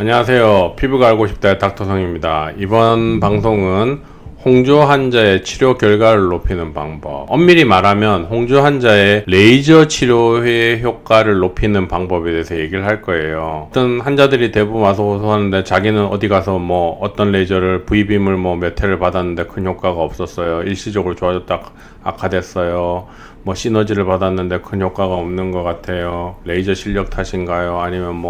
안녕하세요. 피부가 알고 싶다 닥터성입니다. 이번 방송은 홍조 환자의 치료 결과를 높이는 방법, 엄밀히 말하면 홍조 환자의 레이저 치료의 효과를 높이는 방법에 대해서 얘기를 할 거예요. 어떤 환자들이 대부분 와서 호소하는데 자기는 어디 가서 어떤 레이저를 V빔을 몇 회를 받았는데 큰 효과가 없었어요. 일시적으로 좋아졌다 악화됐어요. 시너지를 받았는데 큰 효과가 없는 것 같아요. 레이저 실력 탓인가요? 아니면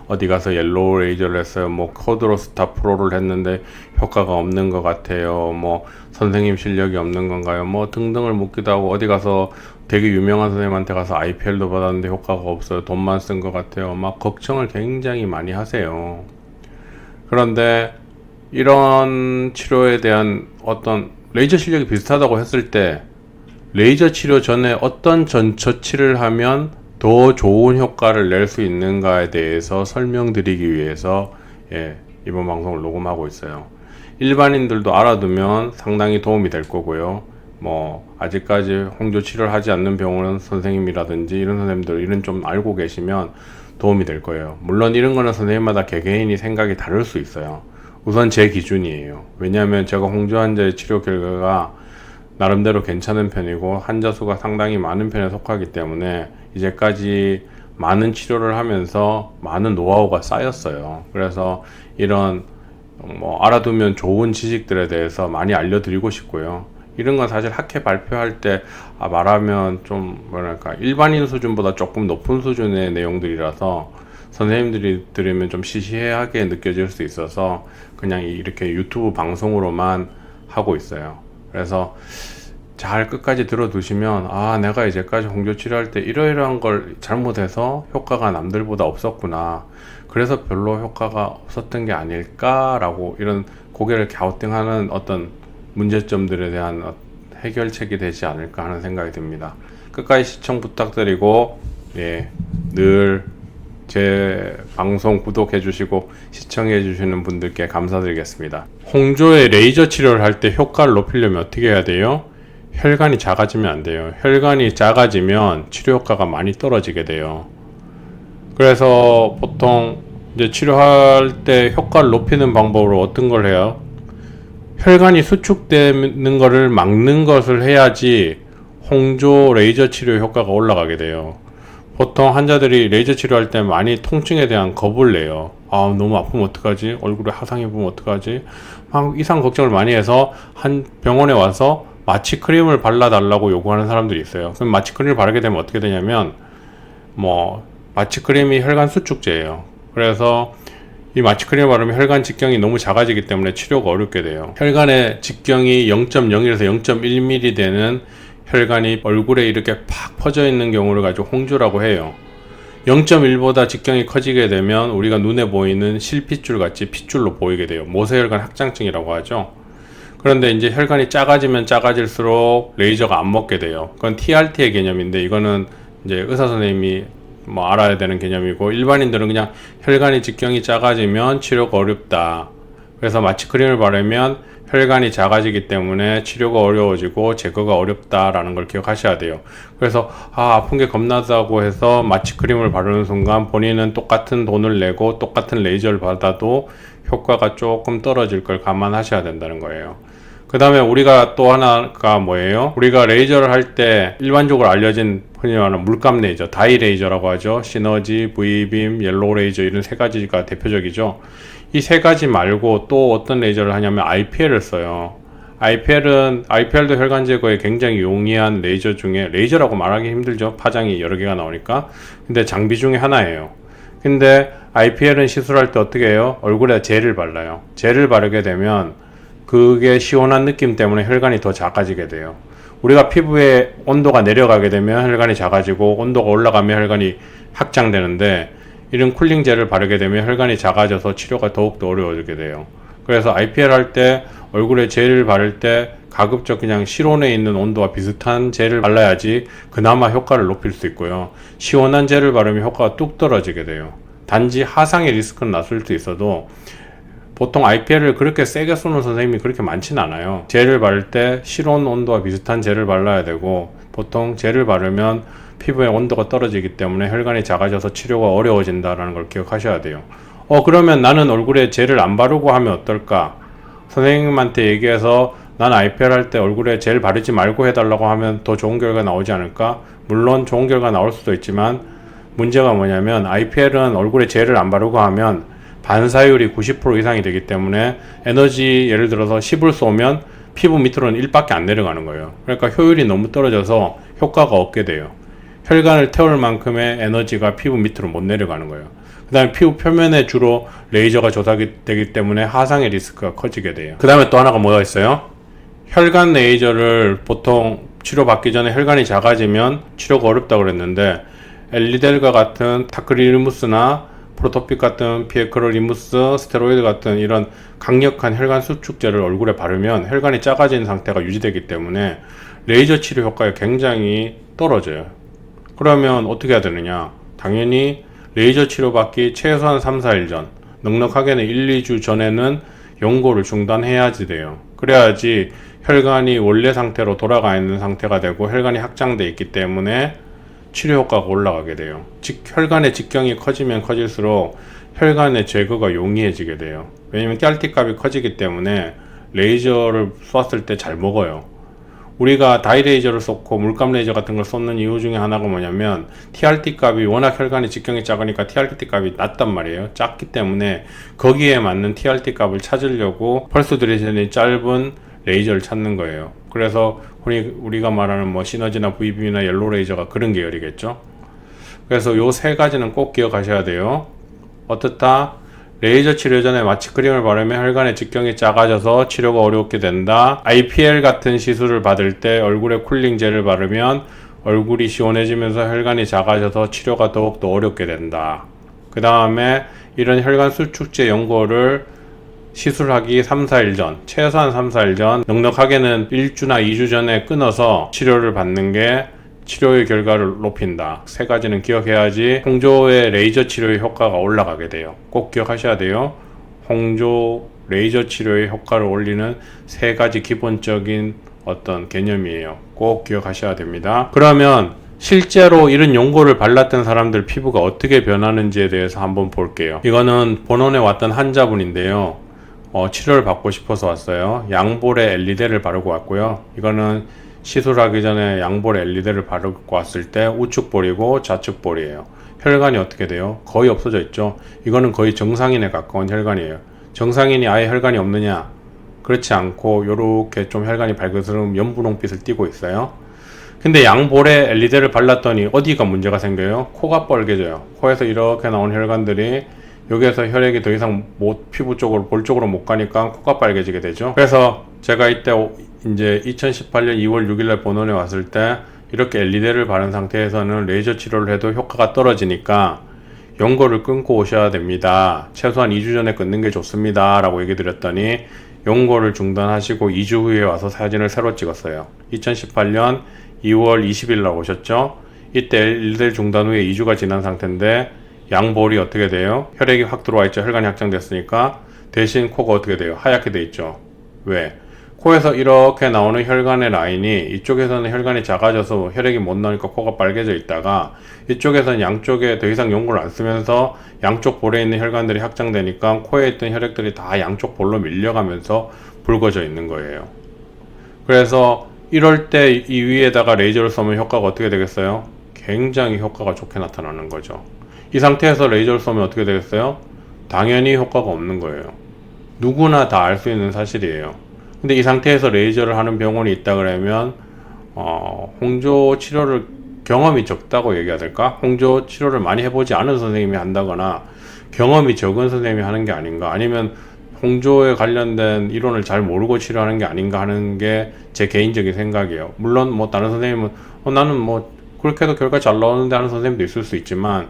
어디 가서 옐로우 레이저를 했어요. 코드로스타 프로를 했는데 효과가 없는 것 같아요. 선생님 실력이 없는 건가요? 등등을 묻기도 하고, 어디 가서 되게 유명한 선생님한테 가서 IPL도 받았는데 효과가 없어요. 돈만 쓴 것 같아요. 걱정을 굉장히 많이 하세요. 그런데 이런 치료에 대한 어떤 레이저 실력이 비슷하다고 했을 때 레이저 치료 전에 어떤 처치를 하면 더 좋은 효과를 낼 수 있는가에 대해서 설명드리기 위해서 이번 방송을 녹음하고 있어요. 일반인들도 알아두면 상당히 도움이 될 거고요. 아직까지 홍조 치료를 하지 않는 병원 선생님이라든지 이런 선생님들 이런 좀 알고 계시면 도움이 될 거예요. 물론 이런 거는 선생님마다 개개인이 생각이 다를 수 있어요. 우선 제 기준이에요. 왜냐하면 제가 홍조 환자의 치료 결과가 나름대로 괜찮은 편이고 환자 수가 상당히 많은 편에 속하기 때문에 이제까지 많은 치료를 하면서 많은 노하우가 쌓였어요. 그래서 이런 알아두면 좋은 지식들에 대해서 많이 알려드리고 싶고요. 이런 건 사실 학회 발표할 때 말하면 좀 일반인 수준보다 조금 높은 수준의 내용들이라서 선생님들이 들으면 좀 시시하게 느껴질 수 있어서 그냥 이렇게 유튜브 방송으로만 하고 있어요. 그래서 잘 끝까지 들어두시면 내가 이제까지 홍조 치료할 때 이러이러한 걸 잘못해서 효과가 남들보다 없었구나, 그래서 별로 효과가 없었던 게 아닐까라고 이런 고개를 갸우뚱하는 어떤 문제점들에 대한 해결책이 되지 않을까 하는 생각이 듭니다. 끝까지 시청 부탁드리고 늘 제 방송 구독해 주시고 시청해 주시는 분들께 감사드리겠습니다. 홍조의 레이저 치료를 할 때 효과를 높이려면 어떻게 해야 돼요? 혈관이 작아지면 안 돼요. 혈관이 작아지면 치료 효과가 많이 떨어지게 돼요. 그래서 보통 이제 치료할 때 효과를 높이는 방법으로 어떤 걸 해요? 혈관이 수축되는 것을 막는 것을 해야지 홍조 레이저 치료 효과가 올라가게 돼요. 보통 환자들이 레이저 치료할 때 많이 통증에 대한 겁을 내요. 너무 아프면 어떡하지? 얼굴에 화상 입으면 어떡하지? 막 이상 걱정을 많이 해서 한 병원에 와서 마취 크림을 발라달라고 요구하는 사람들이 있어요. 그럼 마취 크림을 바르게 되면 어떻게 되냐면 마취 크림이 혈관 수축제예요. 그래서 이 마취 크림을 바르면 혈관 직경이 너무 작아지기 때문에 치료가 어렵게 돼요. 혈관의 직경이 0.01에서 0.1mm 되는 혈관이 얼굴에 이렇게 팍 퍼져 있는 경우를 가지고 홍조라고 해요. 0.1보다 직경이 커지게 되면 우리가 눈에 보이는 실핏줄 같이 핏줄로 보이게 돼요. 모세혈관 확장증이라고 하죠. 그런데 이제 혈관이 작아지면 작아질수록 레이저가 안 먹게 돼요. 그건 TRT의 개념인데 이거는 이제 의사 선생님이 알아야 되는 개념이고, 일반인들은 그냥 혈관이 직경이 작아지면 치료가 어렵다, 그래서 마취 크림을 바르면 혈관이 작아지기 때문에 치료가 어려워지고 제거가 어렵다라는 걸 기억하셔야 돼요. 그래서 아픈 게 겁나다고 해서 마취 크림을 바르는 순간 본인은 똑같은 돈을 내고 똑같은 레이저를 받아도 효과가 조금 떨어질 걸 감안하셔야 된다는 거예요. 그 다음에 우리가 또 하나가 뭐예요? 우리가 레이저를 할 때 일반적으로 알려진 흔히 말하는 물감 레이저, 다이 레이저라고 하죠. 시너지, V빔, 옐로우 레이저 이런 세 가지가 대표적이죠. 이 세 가지 말고 또 어떤 레이저를 하냐면 IPL을 써요. IPL도 혈관 제거에 굉장히 용이한 레이저 중에, 레이저라고 말하기 힘들죠. 파장이 여러 개가 나오니까. 근데 장비 중에 하나예요. 근데 IPL은 시술할 때 어떻게 해요? 얼굴에 젤을 발라요. 젤을 바르게 되면 그게 시원한 느낌 때문에 혈관이 더 작아지게 돼요. 우리가 피부의 온도가 내려가게 되면 혈관이 작아지고 온도가 올라가면 혈관이 확장되는데, 이런 쿨링 젤을 바르게 되면 혈관이 작아져서 치료가 더욱더 어려워지게 돼요. 그래서 IPL 할 때 얼굴에 젤을 바를 때 가급적 그냥 실온에 있는 온도와 비슷한 젤을 발라야지 그나마 효과를 높일 수 있고요. 시원한 젤을 바르면 효과가 뚝 떨어지게 돼요. 단지 하상의 리스크는 낮을 수 있어도 보통 IPL을 그렇게 세게 쏘는 선생님이 그렇게 많진 않아요. 젤을 바를 때 실온 온도와 비슷한 젤을 발라야 되고, 보통 젤을 바르면 피부의 온도가 떨어지기 때문에 혈관이 작아져서 치료가 어려워진다는 걸 기억하셔야 돼요. 그러면 나는 얼굴에 젤을 안 바르고 하면 어떨까? 선생님한테 얘기해서 난 IPL 할 때 얼굴에 젤 바르지 말고 해달라고 하면 더 좋은 결과 나오지 않을까? 물론 좋은 결과 나올 수도 있지만 문제가 뭐냐면 IPL은 얼굴에 젤을 안 바르고 하면 반사율이 90% 이상이 되기 때문에 에너지 예를 들어서 10을 쏘면 피부 밑으로는 1밖에 안 내려가는 거예요. 그러니까 효율이 너무 떨어져서 효과가 없게 돼요. 혈관을 태울 만큼의 에너지가 피부 밑으로 못 내려가는 거예요. 그 다음에 피부 표면에 주로 레이저가 조작되기 때문에 하상의 리스크가 커지게 돼요. 그 다음에 또 하나가 뭐가 있어요? 혈관 레이저를 보통 치료받기 전에 혈관이 작아지면 치료가 어렵다고 그랬는데 엘리델과 같은 타크리무스나 프로토픽 같은 피에크로리무스, 스테로이드 같은 이런 강력한 혈관 수축제를 얼굴에 바르면 혈관이 작아진 상태가 유지되기 때문에 레이저 치료 효과가 굉장히 떨어져요. 그러면 어떻게 해야 되느냐? 당연히 레이저 치료받기 최소한 3, 4일 전, 넉넉하게는 1, 2주 전에는 연고를 중단해야지 돼요. 그래야지 혈관이 원래 상태로 돌아가 있는 상태가 되고 혈관이 확장돼 있기 때문에 치료 효과가 올라가게 돼요. 혈관의 직경이 커지면 커질수록 혈관의 제거가 용이해지게 돼요. 왜냐면 TRT 값이 커지기 때문에 레이저를 쐈을 때 잘 먹어요. 우리가 다이 레이저를 쏟고 물감 레이저 같은 걸 쏟는 이유 중에 하나가 뭐냐면 TRT 값이 워낙 혈관의 직경이 작으니까 TRT 값이 낮단 말이에요. 작기 때문에 거기에 맞는 TRT 값을 찾으려고 펄스 듀레이션이 짧은 레이저를 찾는 거예요. 그래서 우리가 말하는 뭐 시너지나 VB나 옐로 레이저가 그런 계열이겠죠. 그래서 요 세 가지는 꼭 기억하셔야 돼요. 어떻다? 레이저 치료 전에 마취 크림을 바르면 혈관의 직경이 작아져서 치료가 어렵게 된다. IPL 같은 시술을 받을 때 얼굴에 쿨링 젤을 바르면 얼굴이 시원해지면서 혈관이 작아져서 치료가 더욱더 어렵게 된다. 그 다음에 이런 혈관 수축제 연고를 시술하기 3, 4일 전, 최소한 3, 4일 전, 넉넉하게는 1주나 2주 전에 끊어서 치료를 받는 게 치료의 결과를 높인다. 세 가지는 기억해야지 홍조의 레이저 치료의 효과가 올라가게 돼요. 꼭 기억하셔야 돼요. 홍조 레이저 치료의 효과를 올리는 세 가지 기본적인 어떤 개념이에요. 꼭 기억하셔야 됩니다. 그러면 실제로 이런 연고를 발랐던 사람들 피부가 어떻게 변하는지에 대해서 한번 볼게요. 이거는 본원에 왔던 환자분인데요. 치료를 받고 싶어서 왔어요. 양볼에 엘리데를 바르고 왔고요. 이거는 시술하기 전에 양볼에 엘리데를 바르고 왔을 때 우측볼이고 좌측볼이에요. 혈관이 어떻게 돼요? 거의 없어져 있죠. 이거는 거의 정상인에 가까운 혈관이에요. 정상인이 아예 혈관이 없느냐? 그렇지 않고 요렇게 좀 혈관이 밝으스름 연분홍빛을 띠고 있어요. 근데 양볼에 엘리데를 발랐더니 어디가 문제가 생겨요? 코가 빨개져요. 코에서 이렇게 나온 혈관들이 여기에서 혈액이 더 이상 피부 쪽으로 볼 쪽으로 못 가니까 코가 빨개지게 되죠. 그래서 제가 이때 이제 2018년 2월 6일날 본원에 왔을 때 이렇게 엘리데를 바른 상태에서는 레이저 치료를 해도 효과가 떨어지니까 연고를 끊고 오셔야 됩니다. 최소한 2주 전에 끊는 게 좋습니다. 라고 얘기 드렸더니 연고를 중단하시고 2주 후에 와서 사진을 새로 찍었어요. 2018년 2월 20일 날 오셨죠. 이때 엘리데 중단 후에 2주가 지난 상태인데 양볼이 어떻게 돼요? 혈액이 확 들어와 있죠. 혈관이 확장됐으니까. 대신 코가 어떻게 돼요? 하얗게 돼 있죠. 왜? 코에서 이렇게 나오는 혈관의 라인이 이쪽에서는 혈관이 작아져서 혈액이 못 나오니까 코가 빨개져 있다가 이쪽에서는 양쪽에 더 이상 연고를 안 쓰면서 양쪽 볼에 있는 혈관들이 확장되니까 코에 있던 혈액들이 다 양쪽 볼로 밀려가면서 붉어져 있는 거예요. 그래서 이럴 때 이 위에다가 레이저를 쏘면 효과가 어떻게 되겠어요? 굉장히 효과가 좋게 나타나는 거죠. 이 상태에서 레이저를 쏘면 어떻게 되겠어요? 당연히 효과가 없는 거예요. 누구나 다 알 수 있는 사실이에요. 근데 이 상태에서 레이저를 하는 병원이 있다 그러면 홍조 치료를 경험이 적다고 얘기해야 될까? 홍조 치료를 많이 해보지 않은 선생님이 한다거나 경험이 적은 선생님이 하는 게 아닌가, 아니면 홍조에 관련된 이론을 잘 모르고 치료하는 게 아닌가 하는 게 제 개인적인 생각이에요. 물론 뭐 다른 선생님은 나는 뭐 그렇게 해도 결과 잘 나오는데 하는 선생님도 있을 수 있지만,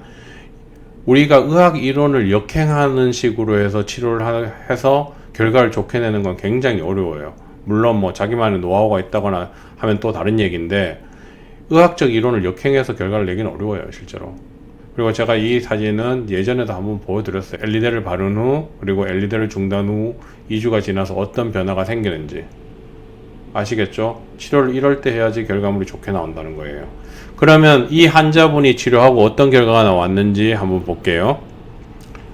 우리가 의학 이론을 역행하는 식으로 해서 치료를 해서 결과를 좋게 내는 건 굉장히 어려워요. 물론 뭐 자기만의 노하우가 있다거나 하면 또 다른 얘기인데, 의학적 이론을 역행해서 결과를 내기는 어려워요, 실제로. 그리고 제가 이 사진은 예전에도 한번 보여드렸어요. 엘리데를 바른 후, 그리고 엘리데를 중단 후 2주가 지나서 어떤 변화가 생기는지. 아시겠죠? 치료를 이럴 때 해야지 결과물이 좋게 나온다는 거예요. 그러면 이 환자분이 치료하고 어떤 결과가 나왔는지 한번 볼게요.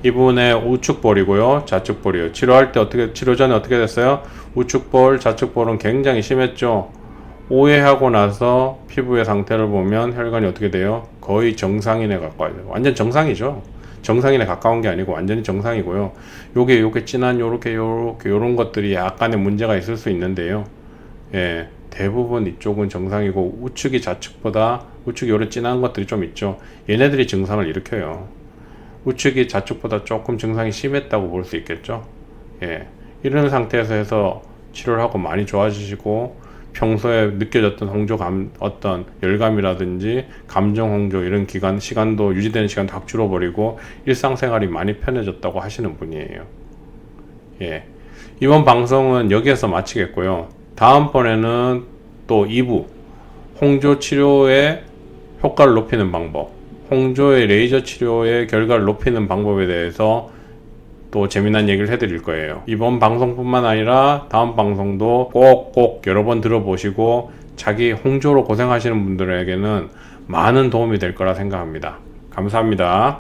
이분의 우측볼이고요, 좌측볼이요. 치료 전에 어떻게 됐어요? 우측볼, 좌측볼은 굉장히 심했죠. 오해하고 나서 피부의 상태를 보면 혈관이 어떻게 돼요? 거의 정상인에 가까워요. 완전 정상이죠. 정상인에 가까운 게 아니고 완전히 정상이고요. 요게 진한 요런 것들이 약간의 문제가 있을 수 있는데요. 예, 대부분 이쪽은 정상이고 우측이 요런 진한 것들이 좀 있죠. 얘네들이 증상을 일으켜요. 우측이 좌측보다 조금 증상이 심했다고 볼 수 있겠죠. 예, 이런 상태에서 해서 치료를 하고 많이 좋아지시고 평소에 느껴졌던 어떤 열감이라든지 감정 홍조 이런 시간도 유지되는 시간도 확 줄어버리고 일상생활이 많이 편해졌다고 하시는 분이에요. 예, 이번 방송은 여기에서 마치겠고요. 다음번에는 또 2부 홍조 치료의 효과를 높이는 방법, 홍조의 레이저 치료의 결과를 높이는 방법에 대해서 또 재미난 얘기를 해드릴 거예요. 이번 방송뿐만 아니라 다음 방송도 꼭 여러 번 들어보시고 자기 홍조로 고생하시는 분들에게는 많은 도움이 될 거라 생각합니다. 감사합니다.